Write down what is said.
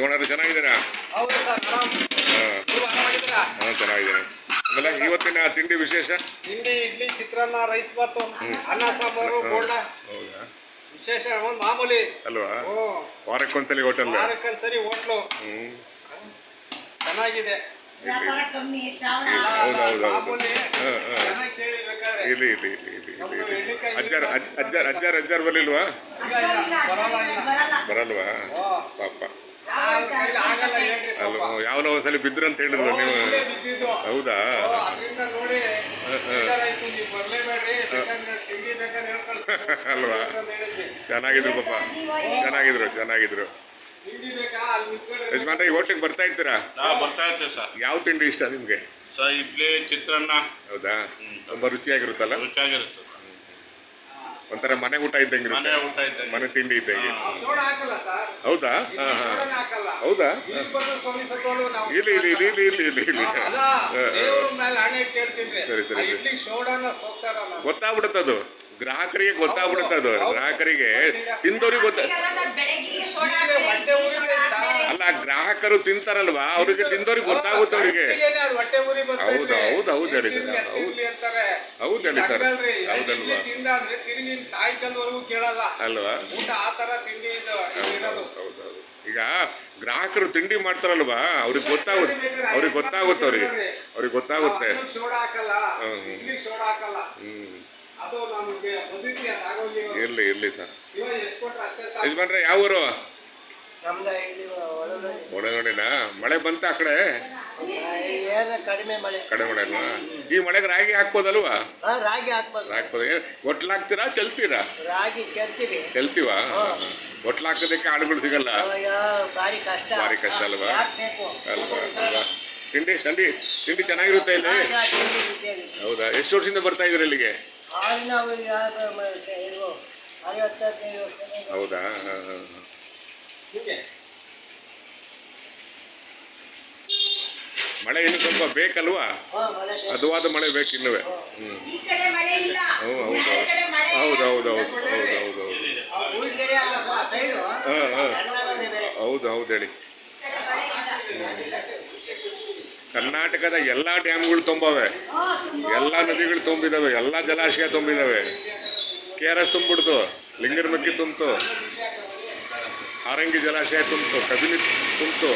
ಶಿವಣ್ಣರು ಚೆನ್ನಾಗಿದ್ದೀರಾ? ಚೆನ್ನಾಗಿದ್ದೀನಿ. ಆಮೇಲೆ ಇವತ್ತಿನ ತಿಂಡಿ ವಿಶೇಷ? ತಿಂಡಿ ಇಡ್ಲಿ, ಚಿತ್ರಾನ್ನ, ರೈಸ್ ಬಾತು, ಅನ್ನ ಸಾಂಬಾರು, ಬೋಂಡ. ಹೌದಾ? ವಿಶೇಷ ಮಾಮೂಲಿ ಅಲ್ವಾ? ವಾರಕ್ಕೊಂದ್ಸಲಿ ಹೋಟೆಲ್? ವಾರಕ್ಕೊಂದ್ಸರಿ ಹೋಟ್ಲು. ಚೆನ್ನಾಗಿದೆ. ಅಜ್ಜರ್ ಬರಲಿಲ್ವಾ? ಬರಲ್ವಾ ಪಾಪ? ಅಲ್ವಾ? ಯಾವನೋ ಒಂದ್ಸಲಿ ಬಿದ್ರು ಅಂತ ಹೇಳಿದ್ರು ನೀವು. ಹೌದಾ? ಅಲ್ವಾ? ಚೆನ್ನಾಗಿದ್ರು ಪಾಪ, ಚೆನ್ನಾಗಿದ್ರು. ಯಜಮಾನ್ರೆ, ಈ ಹೋಟ್ಲಿಗೆ ಬರ್ತಾ ಇರ್ತೀರಾ? ಬರ್ತಾ ಇರ್ತೀವಿ ಸರ್. ಯಾವ ತಿಂಡಿ ಇಷ್ಟ ನಿಮ್ಗೆ? ಸರ್ ಇಡ್ಲಿ, ಚಿತ್ರಾನ್ನ. ಹೌದಾ? ತುಂಬಾ ರುಚಿಯಾಗಿರುತ್ತಲ್ಲ? ರುಚಿಯಾಗಿರುತ್ತೆ. ಒಂಥರ ಮನೆ ಊಟ ಇದ್ದಂಗೆ, ಮನೆ ತಿಂಡಿ ಇದ್ದಂಗೆ. ಹೌದಾ? ಹೌದಾ? ಇಲ್ಲಿ ಸರಿ. ಗೊತ್ತಾಗ್ಬಿಡುತ್ತದು ಗ್ರಾಹಕರಿಗೆ, ಗ್ರಾಹಕರಿಗೆ ತಿಂದವ್ರಿಗೆ ಅಲ್ಲ, ಗ್ರಾಹಕರು ತಿಂತಾರಲ್ವಾ, ಅವ್ರಿಗೆ ತಿಂದವ್ರಿಗೆ ಗೊತ್ತಾಗುತ್ತೆ ಅವ್ರಿಗೆ. ಹೌದು ಹೇಳಿ ಸರ್, ಹೇಳಿ ಸರ್. ಹೌದಲ್ವಾ? ಅಲ್ವಾ? ಹೌದು. ಈಗ ಗ್ರಾಹಕರು ತಿಂಡಿ ಮಾಡ್ತಾರಲ್ವಾ, ಅವ್ರಿಗೆ ಗೊತ್ತಾಗುತ್ತೆ. ಇರ್ಲಿ ಸರ್. ಯಜಮಾನ್ರೆ, ಯಾವ ಊರು? ಒಳಗಡೆನಾ? ಮಳೆ ಬಂತ ಆ ಕಡೆ? ಕಡಿಮೆ ಮಳೆ ಅಲ್ವಾ? ಈ ಮಳೆಗೆ ರಾಗಿ ಹಾಕ್ಬೋದಲ್ವಾ? ಹಾಕ್ಬೋದು. ಒಟ್ಲಾಕ್ತೀರಾ, ಚೆಲ್ತೀರಾ? ಚೆಲ್ತೀವಾ? ಒಟ್ಲಾಕೋದಕ್ಕೆ ಆಳುಗಳು ಸಿಗಲ್ಲ, ಭಾರಿ ಕಷ್ಟ ಅಲ್ವಾ? ತಿಂಡಿ ಚೆನ್ನಾಗಿರುತ್ತೆ ಇಲ್ಲಿ? ಹೌದಾ? ಎಷ್ಟು ವರ್ಷದಿಂದ ಬರ್ತಾ ಇದ್ರಿ ಇಲ್ಲಿಗೆ? ಹೌದಾ? ಮಳೆ ಇನ್ನು ಸ್ವಲ್ಪ ಬೇಕಲ್ವಾ? ಹದವಾದ ಮಳೆ ಬೇಕು ಇನ್ನುವೆ. ಹೌದು ಹೇಳಿ. ಕರ್ನಾಟಕದ ಎಲ್ಲಾ ಡ್ಯಾಮ್ಗಳು ತುಂಬವೆ, ಎಲ್ಲಾ ನದಿಗಳು ತುಂಬಿದಾವೆ, ಎಲ್ಲಾ ಜಲಾಶಯ ತುಂಬಿದಾವೆ. KRS ತುಂಬಿಡ್ತು, ಲಿಂಗನಮಕ್ಕಿ ತುಂಬಿತು, ಹಾರಂಗಿ ಜಲಾಶಯ ತುಂಬಿತು, ಕಬಿನಿ ತುಂಬಿತು.